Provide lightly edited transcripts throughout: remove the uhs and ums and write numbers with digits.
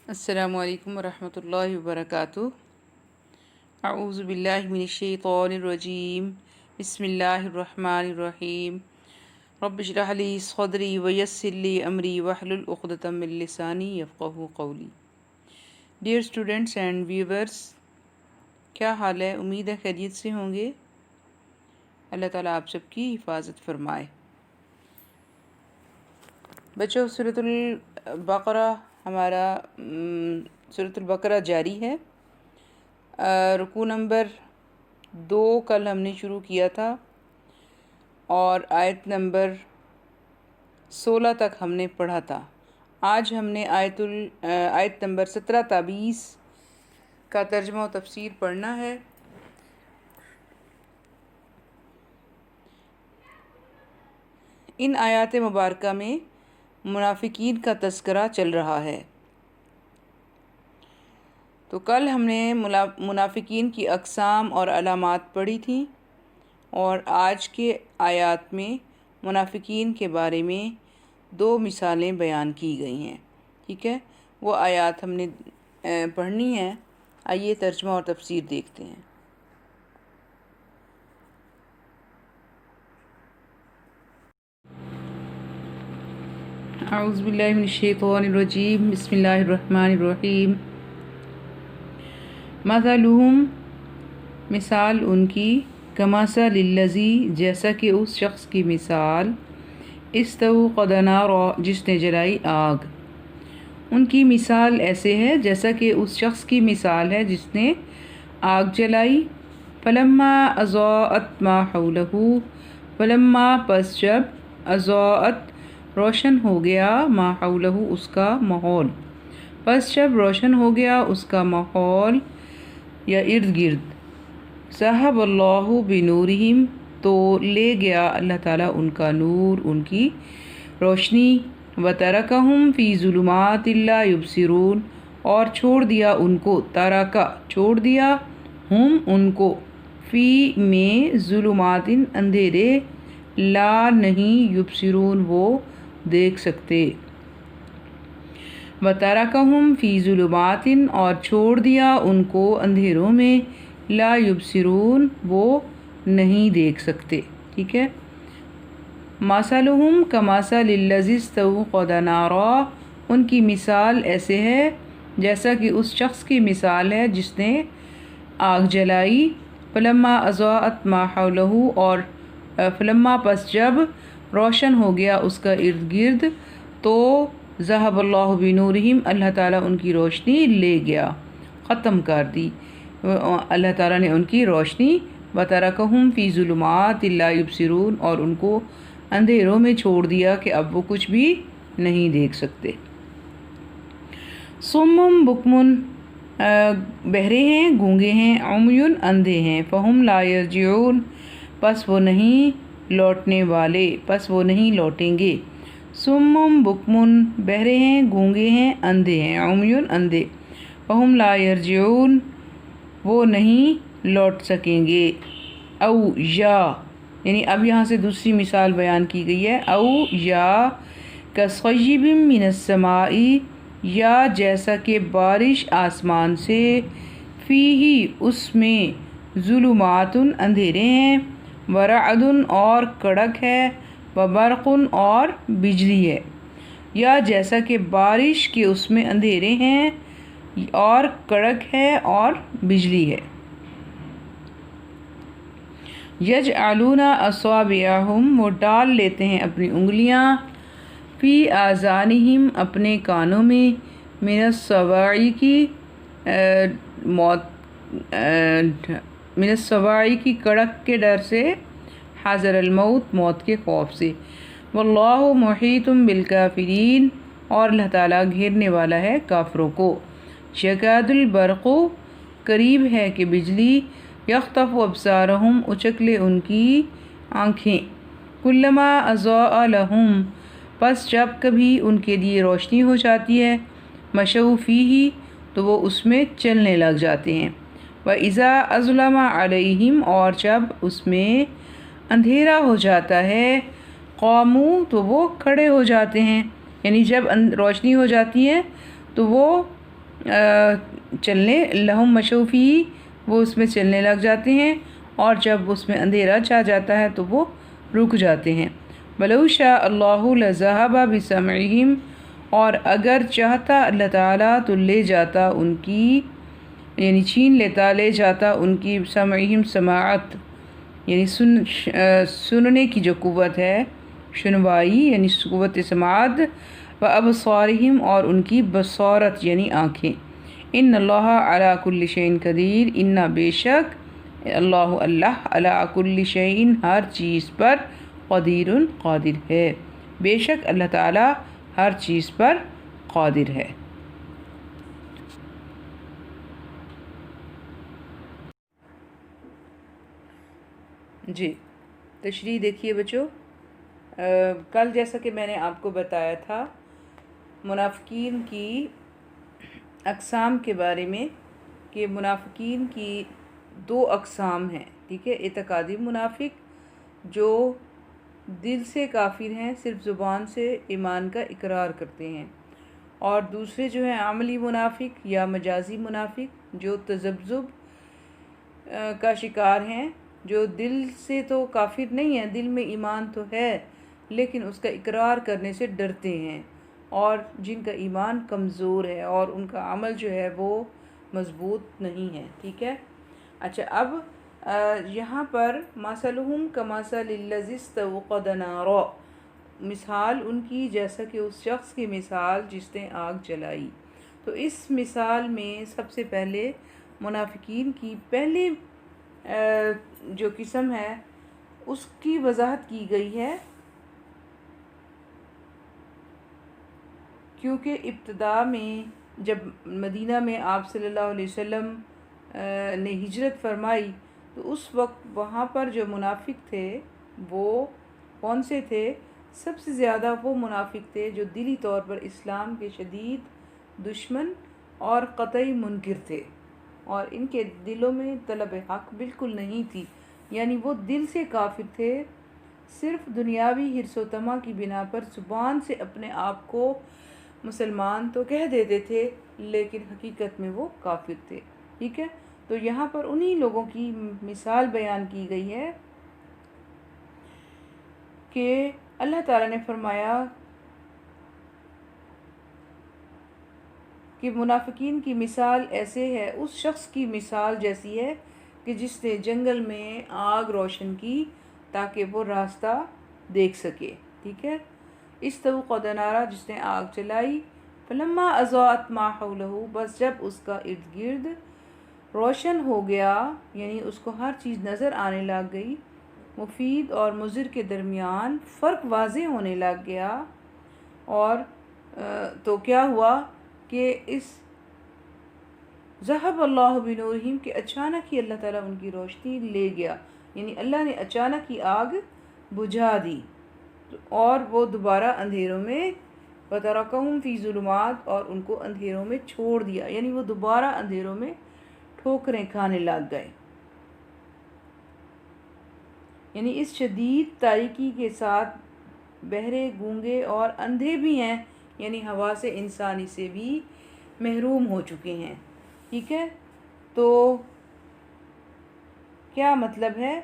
السلام علیکم ورحمۃ اللہ وبرکاتہ۔ اعوذ باللہ من الشیطان الرجیم، بسم اللہ الرحمن الرحیم۔ رب اشرح لی صدری ویسر لی امری واحلل عقدۃ من لسانی یفقہوا قولی۔ ڈیئر اسٹوڈنٹس اینڈ ویورز، کیا حال ہے؟ امید ہے خیریت سے ہوں گے۔ اللہ تعالیٰ آپ سب کی حفاظت فرمائے۔ بچوں، سورۃ البقرہ ہمارا سورۃ البقرہ جاری ہے۔ رکوع نمبر 2 کل ہم نے شروع کیا تھا اور آیت نمبر 16 تک ہم نے پڑھا تھا۔ آج ہم نے آیت نمبر 17 تا 20 کا ترجمہ و تفسیر پڑھنا ہے۔ ان آیات مبارکہ میں منافقین کا تذکرہ چل رہا ہے۔ تو کل ہم نے منافقین کی اقسام اور علامات پڑھی تھیں، اور آج کے آیات میں منافقین کے بارے میں 2 مثالیں بیان کی گئی ہیں۔ ٹھیک ہے، وہ آیات ہم نے پڑھنی ہیں۔ آئیے ترجمہ اور تفسیر دیکھتے ہیں۔ اعوذ باللہ من الشیطان الرجیم، بسم اللہ الرحمن الرحیم۔ مثلہم، مثال ان کی، کمثل الذی، جیسا کہ اس شخص کی مثال، استوقد نارا، جس نے جلائی آگ۔ ان کی مثال ایسے ہے جیسا کہ اس شخص کی مثال ہے جس نے آگ جلائی۔ فلما اضاءت ما حولہ، فلما، پس جب، اضاءت، روشن ہو گیا، ما حولہ، اس کا ماحول، پس جب روشن ہو گیا اس کا ماحول یا ارد گرد، ذہب اللہ بنورہم، تو لے گیا اللہ تعالیٰ ان کا نور، ان کی روشنی، وترکہم فی ظلمات لا یبصرون، اور چھوڑ دیا ان کو، ترکا، چھوڑ دیا، ہم، ان کو، فی، میں، ظلمات، اندھیرے، لا، نہیں، یبصرون، وہ دیکھ سکتے۔ وَتَرَكَهُمْ فِي ظُلُمَاتٍ، اور چھوڑ دیا ان کو اندھیروں میں، لا یبصرون، وہ نہیں دیکھ سکتے۔ ٹھیک ہے۔ مَثَلُهُمْ كَمَثَلِ الَّذِي اسْتَوْقَدَ نَارًا، ان کی مثال ایسے ہے جیسا کہ اس شخص کی مثال ہے جس نے آگ جلائی۔ فلما اضاءت ما حولہ، اور فلما، پس جب، روشن ہو گیا اس کا ارد گرد، تو ذہب اللہ بنورہم، اللہ تعالیٰ ان کی روشنی لے گیا، ختم کر دی اللہ تعالیٰ نے ان کی روشنی۔ وَتَرَكَهُمْ فِي ظُلُمَاتٍ لَا يُبْصِرُونَ، اور ان کو اندھیروں میں چھوڑ دیا کہ اب وہ کچھ بھی نہیں دیکھ سکتے۔ صُمٌّ بُكْمٌ، بہرے ہیں، گونگے ہیں، عُمْیٌ، اندھے ہیں، فَهُمْ لَا يَرْجِعُونَ، پس وہ نہیں لوٹنے والے، پس وہ نہیں لوٹیں گے۔ صُمٌّ بُكْمٌ، بہرے ہیں، گونگے ہیں، اندھے ہیں، عُمْیٌ، اندھے، فَهُمْ لَا يَرْجِعُونَ، وہ نہیں لوٹ سکیں گے۔ او، یا، یعنی اب یہاں سے دوسری مثال بیان کی گئی ہے۔ او، یا، کَصَیِّبٍ مِّنَ السَّمَاءِ، یا جیسا کہ بارش آسمان سے، فیہ، اس میں، ظلمات، اندھیرے ہیں، ورعد، اور کڑک ہے، وبرق، اور بجلی ہے۔ یا جیسا کہ بارش کے اس میں اندھیرے ہیں اور کڑک ہے اور بجلی ہے۔ یجعلون اصابعہم، وہ ڈال لیتے ہیں اپنی انگلیاں، فی آذانہم، اپنے کانوں میں، من الصواعق، من الصواعق، کڑک کے ڈر سے، حذر الموت، موت کے خوف سے۔ واللہ محیط بالکافرین، اور اللہ تعالیٰ گھیرنے والا ہے کافروں کو۔ یکاد البرق، قریب ہے کہ بجلی، یخطف ابصارہم، اچک لے ان کی آنکھیں، کلما اضاء لہم، پس جب کبھی ان کے لیے روشنی ہو جاتی ہے، مشوا فیہ، تو وہ اس میں چلنے لگ جاتے ہیں۔ وَإِذَا أَظْلَمَ عَلَيْهِمْ، اور جب اس میں اندھیرا ہو جاتا ہے، قاموا، تو وہ کھڑے ہو جاتے ہیں، یعنی جب روشنی ہو جاتی ہے تو وہ چلنے لہم مشوفی، وہ اس میں چلنے لگ جاتے ہیں، اور جب اس میں اندھیرا چھا جاتا ہے تو وہ رک جاتے ہیں۔ وَلَوْ شَاءَ اللَّهُ لَذَهَبَ بِسَمْعِهِمْ، اور اگر چاہتا اللہ تعالیٰ تو لے جاتا ان کی، یعنی چھین لیتا، لے جاتا ان کی سمعہم سماعت، یعنی سننے کی جو قوت ہے، سنوائی یعنی قوت سماعت، و ابصارہم، اور ان کی بصارت یعنی آنکھیں۔ ان اللہ علی کل شیء قدیر، ان بے شک اللہ علی کل شیء ہر چیز پر قدیر قادر ہے، بے شک اللہ تعالیٰ ہر چیز پر قادر ہے۔ جی تشریح دیکھیے بچوں، کل جیسا کہ میں نے آپ کو بتایا تھا منافقین کی اقسام کے بارے میں، کہ منافقین کی دو اقسام ہیں، ٹھیک ہے۔ اعتقادی منافق جو دل سے کافر ہیں، صرف زبان سے ایمان کا اقرار کرتے ہیں، اور دوسرے جو ہیں عملی منافق یا مجازی منافق جو تذبذب کا شکار ہیں، جو دل سے تو کافر نہیں ہیں، دل میں ایمان تو ہے لیکن اس کا اقرار کرنے سے ڈرتے ہیں، اور جن کا ایمان کمزور ہے اور ان کا عمل جو ہے وہ مضبوط نہیں ہے، ٹھیک ہے۔ اچھا، اب یہاں پر مثلہم کمثل الذی استوقد نارا، مثال ان کی جیسا کہ اس شخص کی مثال جس نے آگ جلائی۔ تو اس مثال میں سب سے پہلے منافقین کی پہلی جو قسم ہے اس کی وضاحت کی گئی ہے، کیونکہ ابتدا میں جب مدینہ میں آپ صلی اللہ علیہ وسلم نے ہجرت فرمائی تو اس وقت وہاں پر جو منافق تھے وہ کون سے تھے؟ سب سے زیادہ وہ منافق تھے جو دلی طور پر اسلام کے شدید دشمن اور قطعی منکر تھے، اور ان کے دلوں میں طلب حق بالکل نہیں تھی، یعنی وہ دل سے کافر تھے، صرف دنیاوی حرص و طمع کی بنا پر زبان سے اپنے آپ کو مسلمان تو کہہ دیتے تھے لیکن حقیقت میں وہ کافر تھے، ٹھیک ہے۔ تو یہاں پر انہی لوگوں کی مثال بیان کی گئی ہے کہ اللہ تعالیٰ نے فرمایا کہ منافقین کی مثال ایسے ہے، اس شخص کی مثال جیسی ہے کہ جس نے جنگل میں آگ روشن کی تاکہ وہ راستہ دیکھ سکے، ٹھیک ہے۔ استوقد نارا، جس نے آگ جلائی، فلما اضاءت ما حولہ، بس جب اس کا ارد گرد روشن ہو گیا، یعنی اس کو ہر چیز نظر آنے لگ گئی، مفید اور مضر کے درمیان فرق واضح ہونے لگ گیا، اور تو کیا ہوا کہ اس ذہب اللہ بنورہم، کہ اچانک ہی اللہ تعالیٰ ان کی روشنی لے گیا، یعنی اللہ نے اچانک ہی آگ بجھا دی، اور وہ دوبارہ اندھیروں میں وَتَرَكَهُمْ فِي ظُلُمَاتٍ، اور ان کو اندھیروں میں چھوڑ دیا، یعنی وہ دوبارہ اندھیروں میں ٹھوکریں کھانے لگ گئے، یعنی اس شدید تاریکی کے ساتھ بہرے، گونگے اور اندھے بھی ہیں، یعنی حواس انسانی سے بھی محروم ہو چکے ہیں، ٹھیک ہے۔ تو کیا مطلب ہے؟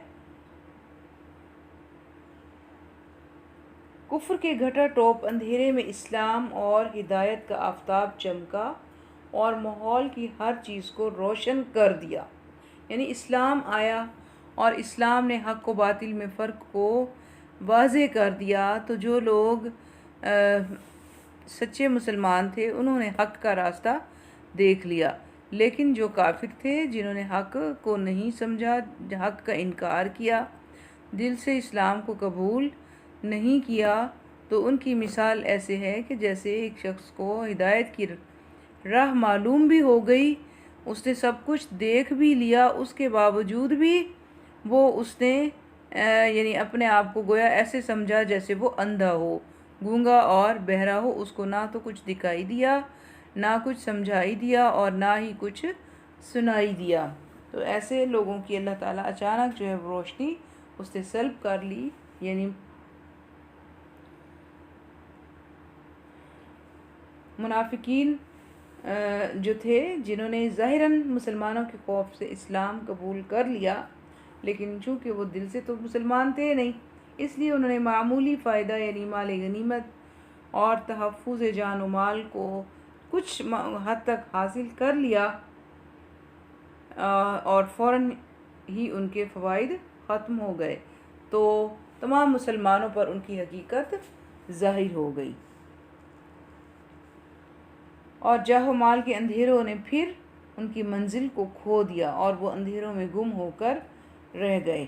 کفر کے گھٹا ٹوپ اندھیرے میں اسلام اور ہدایت کا آفتاب چمکا اور ماحول کی ہر چیز کو روشن کر دیا، یعنی اسلام آیا اور اسلام نے حق و باطل میں فرق کو واضح کر دیا، تو جو لوگ سچے مسلمان تھے انہوں نے حق کا راستہ دیکھ لیا، لیکن جو کافر تھے جنہوں نے حق کو نہیں سمجھا، حق کا انکار کیا، دل سے اسلام کو قبول نہیں کیا، تو ان کی مثال ایسے ہے کہ جیسے ایک شخص کو ہدایت کی راہ معلوم بھی ہو گئی، اس نے سب کچھ دیکھ بھی لیا، اس کے باوجود بھی وہ اس نے یعنی اپنے آپ کو گویا ایسے سمجھا جیسے وہ اندھا ہو، گونگا اور بہرا ہو، اس کو نہ تو کچھ دکھائی دیا، نہ کچھ سمجھائی دیا، اور نہ ہی کچھ سنائی دیا۔ تو ایسے لوگوں کی اللہ تعالیٰ اچانک جو ہے روشنی اس نے سلب کر لی، یعنی منافقین جو تھے جنہوں نے ظاہراً مسلمانوں کے خوف سے اسلام قبول کر لیا، لیکن چونکہ وہ دل سے تو مسلمان تھے نہیں، اس لیے انہوں نے معمولی فائدہ یعنی مال غنیمت اور تحفظ جان و مال کو کچھ حد تک حاصل کر لیا، اور فوراً ہی ان کے فوائد ختم ہو گئے، تو تمام مسلمانوں پر ان کی حقیقت ظاہر ہو گئی، اور جاہ و مال کے اندھیروں نے پھر ان کی منزل کو کھو دیا اور وہ اندھیروں میں گم ہو کر رہ گئے۔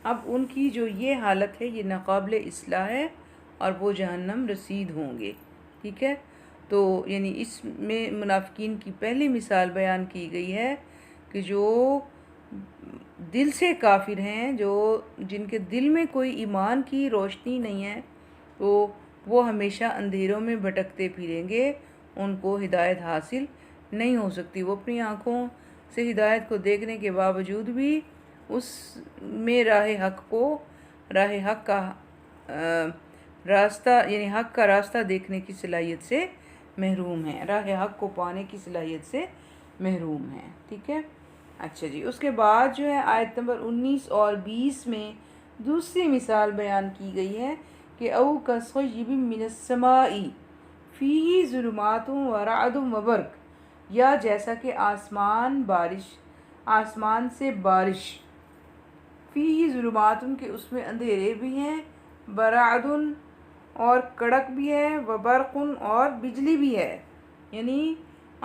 اب ان کی جو یہ حالت ہے یہ ناقابل اصلاح ہے اور وہ جہنم رسید ہوں گے، ٹھیک ہے۔ تو یعنی اس میں منافقین کی پہلی مثال بیان کی گئی ہے کہ جو دل سے کافر ہیں، جن کے دل میں کوئی ایمان کی روشنی نہیں ہے، تو وہ ہمیشہ اندھیروں میں بھٹکتے پھریں گے، ان کو ہدایت حاصل نہیں ہو سکتی۔ وہ اپنی آنکھوں سے ہدایت کو دیکھنے کے باوجود بھی اس میں راہ حق کا راستہ یعنی حق کا راستہ دیکھنے کی صلاحیت سے محروم ہیں، راہ حق کو پانے کی صلاحیت سے محروم ہیں، ٹھیک ہے۔ اچھا جی، اس کے بعد جو ہے آیت نمبر 19 اور 20 میں دوسری مثال بیان کی گئی ہے کہ او کصیب من السماء فیہ ظلمات و رعد و برق، یا جیسا کہ آسمان سے بارش، فیہ ظلمات کے اس میں اندھیرے بھی ہیں، برعد اور کڑک بھی ہے، و برق اور بجلی بھی ہے، یعنی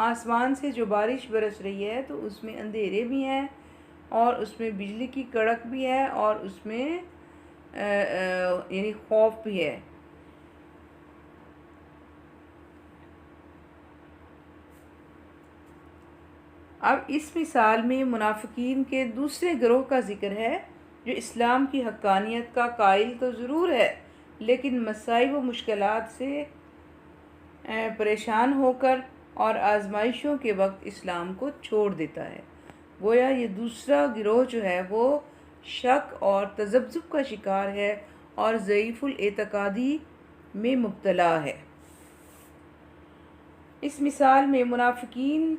آسمان سے جو بارش برس رہی ہے تو اس میں اندھیرے بھی ہیں اور اس میں بجلی کی کڑک بھی ہے اور اس میں یعنی خوف بھی ہے۔ اب اس مثال میں منافقین کے دوسرے گروہ کا ذکر ہے جو اسلام کی حقانیت کا قائل تو ضرور ہے، لیکن مصائب و مشکلات سے پریشان ہو کر اور آزمائشوں کے وقت اسلام کو چھوڑ دیتا ہے۔ گویا یہ دوسرا گروہ جو ہے وہ شک اور تذبذب کا شکار ہے اور ضعیف الاعتقادی میں مبتلا ہے۔ اس مثال میں منافقین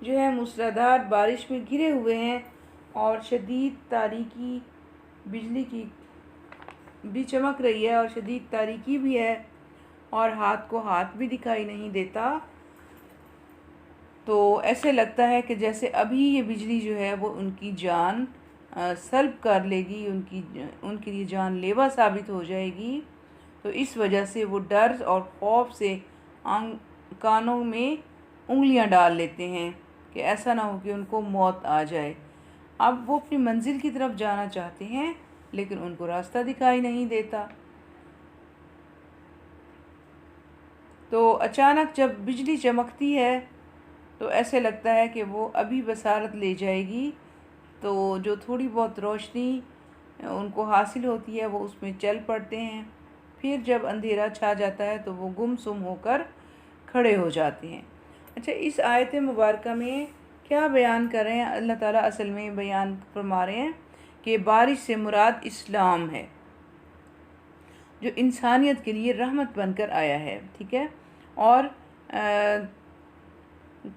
جو ہے موسلادھار بارش میں گھرے ہوئے ہیں اور شدید تاریکی، بجلی کی بھی چمک رہی ہے اور شدید تاریکی بھی ہے اور ہاتھ کو ہاتھ بھی دکھائی نہیں دیتا، تو ایسے لگتا ہے کہ جیسے ابھی یہ بجلی جو ہے وہ ان کی جان سلب کر لے گی، ان کے لیے جان لیوا ثابت ہو جائے گی، تو اس وجہ سے وہ ڈر اور خوف سے کانوں میں انگلیاں ڈال لیتے ہیں کہ ایسا نہ ہو کہ ان کو موت آ جائے۔ اب وہ اپنی منزل کی طرف جانا چاہتے ہیں لیکن ان کو راستہ دکھائی نہیں دیتا، تو اچانک جب بجلی چمکتی ہے تو ایسے لگتا ہے کہ وہ ابھی بصارت لے جائے گی، تو جو تھوڑی بہت روشنی ان کو حاصل ہوتی ہے وہ اس میں چل پڑتے ہیں، پھر جب اندھیرا چھا جاتا ہے تو وہ گم سم ہو کر کھڑے ہو جاتے ہیں۔ اچھا، اس آیت مبارکہ میں کیا بیان کر رہے ہیں؟ اللہ تعالیٰ اصل میں بیان فرما رہے ہیں کہ بارش سے مراد اسلام ہے جو انسانیت کے لیے رحمت بن کر آیا ہے، ٹھیک ہے، اور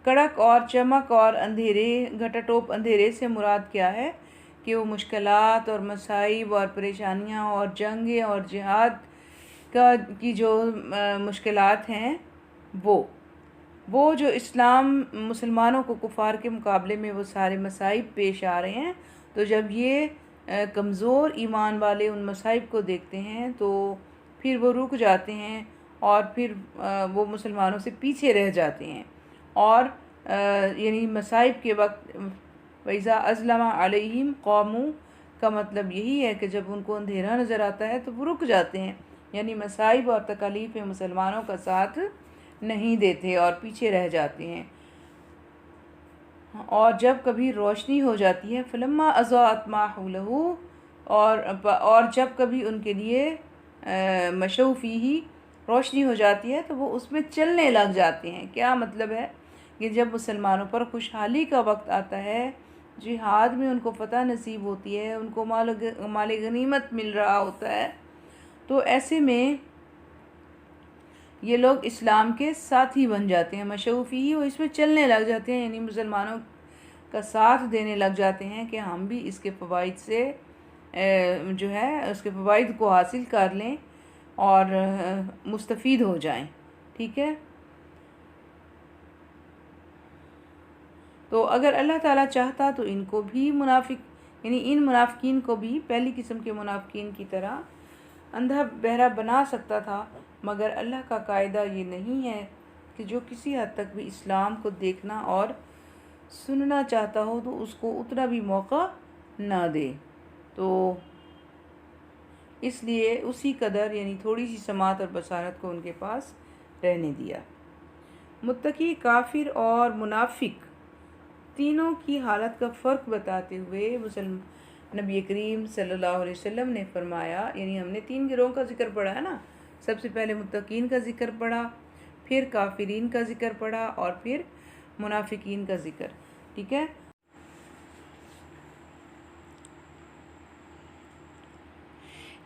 کڑک اور چمک اور اندھیرے، گھٹا ٹوپ اندھیرے سے مراد کیا ہے کہ وہ مشکلات اور مصائب اور پریشانیاں اور جنگیں اور جہاد کی جو مشکلات ہیں وہ جو مسلمانوں کو کفار کے مقابلے میں وہ سارے مصائب پیش آ رہے ہیں، تو جب یہ کمزور ایمان والے ان مصائب کو دیکھتے ہیں تو پھر وہ رک جاتے ہیں اور پھر وہ مسلمانوں سے پیچھے رہ جاتے ہیں، اور یعنی مصائب کے وقت وَإِذَا أَظْلَمَ عَلَيْهِمْ قَامُوا کا مطلب یہی ہے کہ جب ان کو اندھیرا نظر آتا ہے تو وہ رک جاتے ہیں، یعنی مصائب اور تکالیف مسلمانوں کا ساتھ نہیں دیتے اور پیچھے رہ جاتے ہیں، اور جب کبھی روشنی ہو جاتی ہے فلما اضاءت ما حوله، اور جب کبھی ان کے لیے مشوا فیہ روشنی ہو جاتی ہے تو وہ اس میں چلنے لگ جاتے ہیں۔ کیا مطلب ہے کہ جب مسلمانوں پر خوشحالی کا وقت آتا ہے، جہاد میں ان کو فتح نصیب ہوتی ہے، ان کو مال غنیمت مل رہا ہوتا ہے، تو ایسے میں یہ لوگ اسلام کے ساتھی بن جاتے ہیں، مشعوفی ہی، وہ اس میں چلنے لگ جاتے ہیں، یعنی مسلمانوں کا ساتھ دینے لگ جاتے ہیں کہ ہم بھی اس کے فوائد سے جو ہے اس کے فوائد کو حاصل کر لیں اور مستفید ہو جائیں. ٹھیک ہے، تو اگر اللہ تعالیٰ چاہتا تو ان کو بھی یعنی ان منافقین کو بھی پہلی قسم کے منافقین کی طرح اندھا بہرا بنا سکتا تھا، مگر اللہ کا قاعدہ یہ نہیں ہے کہ جو کسی حد تک بھی اسلام کو دیکھنا اور سننا چاہتا ہو تو اس کو اتنا بھی موقع نہ دے. تو اس لیے اسی قدر یعنی تھوڑی سی سماعت اور بصارت کو ان کے پاس رہنے دیا. متقی، کافر اور منافق تینوں کی حالت کا فرق بتاتے ہوئے نبی کریم صلی اللہ علیہ وسلم نے فرمایا، یعنی ہم نے 3 گروہوں کا ذکر پڑھا ہے نا، سب سے پہلے متقین کا ذکر پڑھا، پھر کافرین کا ذکر پڑھا اور پھر منافقین کا ذکر. ٹھیک ہے،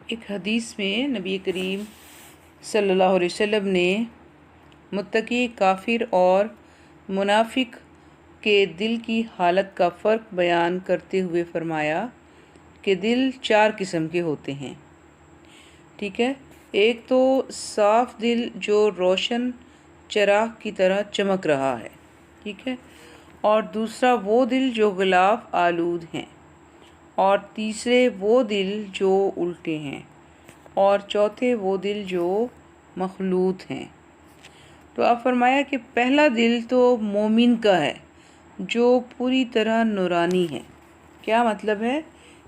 ایک حدیث میں نبی کریم صلی اللہ علیہ وسلم نے متقی، کافر اور منافق کے دل کی حالت کا فرق بیان کرتے ہوئے فرمایا کہ دل 4 قسم کے ہوتے ہیں. ٹھیک ہے، ایک تو صاف دل جو روشن چراغ کی طرح چمک رہا ہے. ٹھیک ہے، اور دوسرا وہ دل جو غلاف آلود ہیں، اور تیسرے وہ دل جو الٹے ہیں، اور چوتھے وہ دل جو مخلوط ہیں. تو آپ فرمایا کہ پہلا دل تو مومن کا ہے جو پوری طرح نورانی ہے. کیا مطلب ہے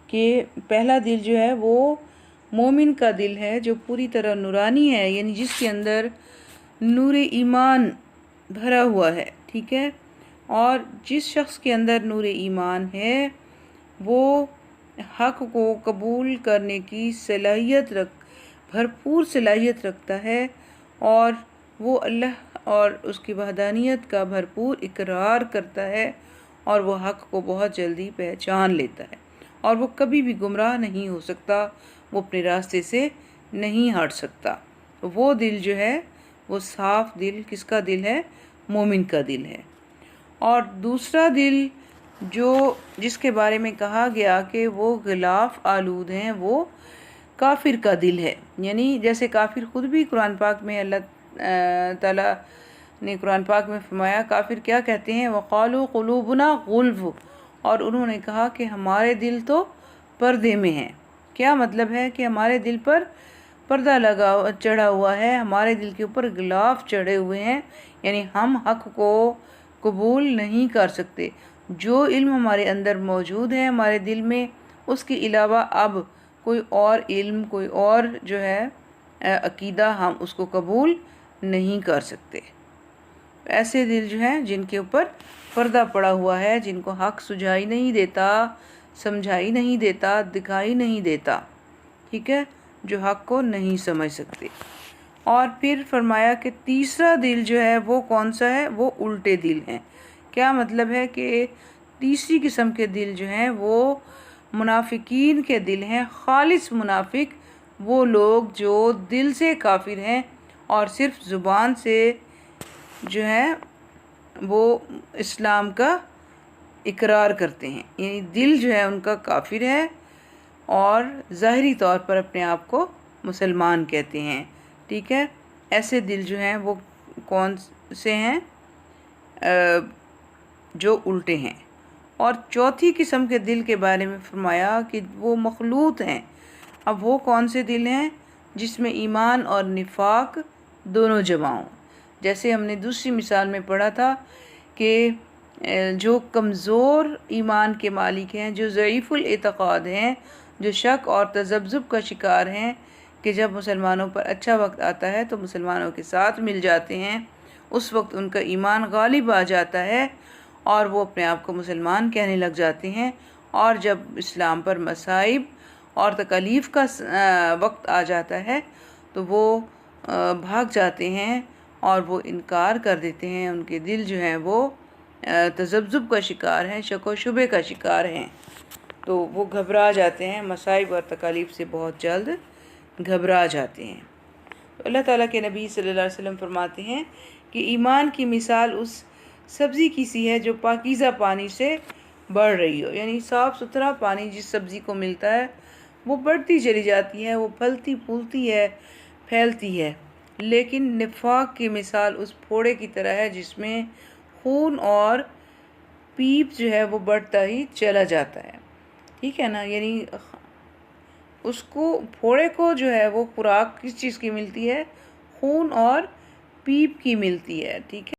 کہ پہلا دل جو ہے وہ مومن کا دل ہے جو پوری طرح نورانی ہے، یعنی جس کے اندر نور ایمان بھرا ہوا ہے. ٹھیک ہے، اور جس شخص کے اندر نور ایمان ہے وہ حق کو قبول کرنے کی بھرپور صلاحیت رکھتا ہے، اور وہ اللہ اور اس کی وحدانیت کا بھرپور اقرار کرتا ہے، اور وہ حق کو بہت جلدی پہچان لیتا ہے، اور وہ کبھی بھی گمراہ نہیں ہو سکتا، وہ اپنے راستے سے نہیں ہٹ سکتا. وہ دل جو ہے وہ صاف دل کس کا دل ہے؟ مومن کا دل ہے. اور دوسرا دل جس کے بارے میں کہا گیا کہ وہ غلاف آلود ہیں، وہ کافر کا دل ہے. یعنی جیسے کافر خود بھی قرآن پاک میں اللہ تعالیٰ نے قرآن پاک میں فرمایا، کافر کیا کہتے ہیں؟ وَقَالُوا قُلُوبُنَا غُلْفٌ، اور انہوں نے کہا کہ ہمارے دل تو پردے میں ہیں. کیا مطلب ہے کہ ہمارے دل پر پردہ چڑھا ہوا ہے، ہمارے دل کے اوپر غلاف چڑھے ہوئے ہیں، یعنی ہم حق کو قبول نہیں کر سکتے. جو علم ہمارے اندر موجود ہے ہمارے دل میں، اس کے علاوہ اب کوئی اور علم، کوئی اور جو ہے عقیدہ ہم اس کو قبول نہیں کر سکتے. ایسے دل جو ہیں جن کے اوپر پردہ پڑا ہوا ہے، جن کو حق سجھائی نہیں دیتا، سمجھائی نہیں دیتا، دکھائی نہیں دیتا. ٹھیک ہے، جو حق کو نہیں سمجھ سکتے. اور پھر فرمایا کہ تیسرا دل جو ہے وہ کون سا ہے؟ وہ الٹے دل ہیں. کیا مطلب ہے کہ تیسری قسم کے دل جو ہیں وہ منافقین کے دل ہیں. خالص منافق وہ لوگ جو دل سے کافر ہیں اور صرف زبان سے جو ہے وہ اسلام کا اقرار کرتے ہیں، یعنی دل جو ہے ان کا کافر ہے اور ظاہری طور پر اپنے آپ کو مسلمان کہتے ہیں. ٹھیک ہے، ایسے دل جو ہیں وہ کون سے ہیں؟ جو الٹے ہیں. اور چوتھی قسم کے دل کے بارے میں فرمایا کہ وہ مخلوط ہیں. اب وہ کون سے دل ہیں؟ جس میں ایمان اور نفاق دونوں جمع ہوں. جیسے ہم نے دوسری مثال میں پڑھا تھا کہ جو کمزور ایمان کے مالک ہیں، جو ضعیف الاعتقاد ہیں، جو شک اور تذبذب کا شکار ہیں، کہ جب مسلمانوں پر اچھا وقت آتا ہے تو مسلمانوں کے ساتھ مل جاتے ہیں، اس وقت ان کا ایمان غالب آ جاتا ہے اور وہ اپنے آپ کو مسلمان کہنے لگ جاتے ہیں، اور جب اسلام پر مصائب اور تکالیف کا وقت آ جاتا ہے تو وہ بھاگ جاتے ہیں اور وہ انکار کر دیتے ہیں. ان کے دل جو ہیں وہ تذبذب کا شکار ہیں، شک و شبے کا شکار ہیں، تو وہ گھبرا جاتے ہیں، مصائب اور تکالیف سے بہت جلد گھبرا جاتے ہیں. اللہ تعالیٰ کے نبی صلی اللہ علیہ وسلم فرماتے ہیں کہ ایمان کی مثال اس سبزی کی سی ہے جو پاکیزہ پانی سے بڑھ رہی ہو، یعنی صاف ستھرا پانی جس سبزی کو ملتا ہے وہ بڑھتی چلی جاتی ہے، وہ پھلتی پھولتی ہے، پھیلتی ہے۔ لیکن نفاق کی مثال اس پھوڑے کی طرح ہے جس میں خون اور پیپ جو ہے وہ بڑھتا ہی چلا جاتا ہے، ٹھیک ہے نا؟ یعنی اس کو پھوڑے کو جو ہے وہ خوراک کس چیز کی ملتی ہے؟ خون اور پیپ کی ملتی ہے، ٹھیک ہے۔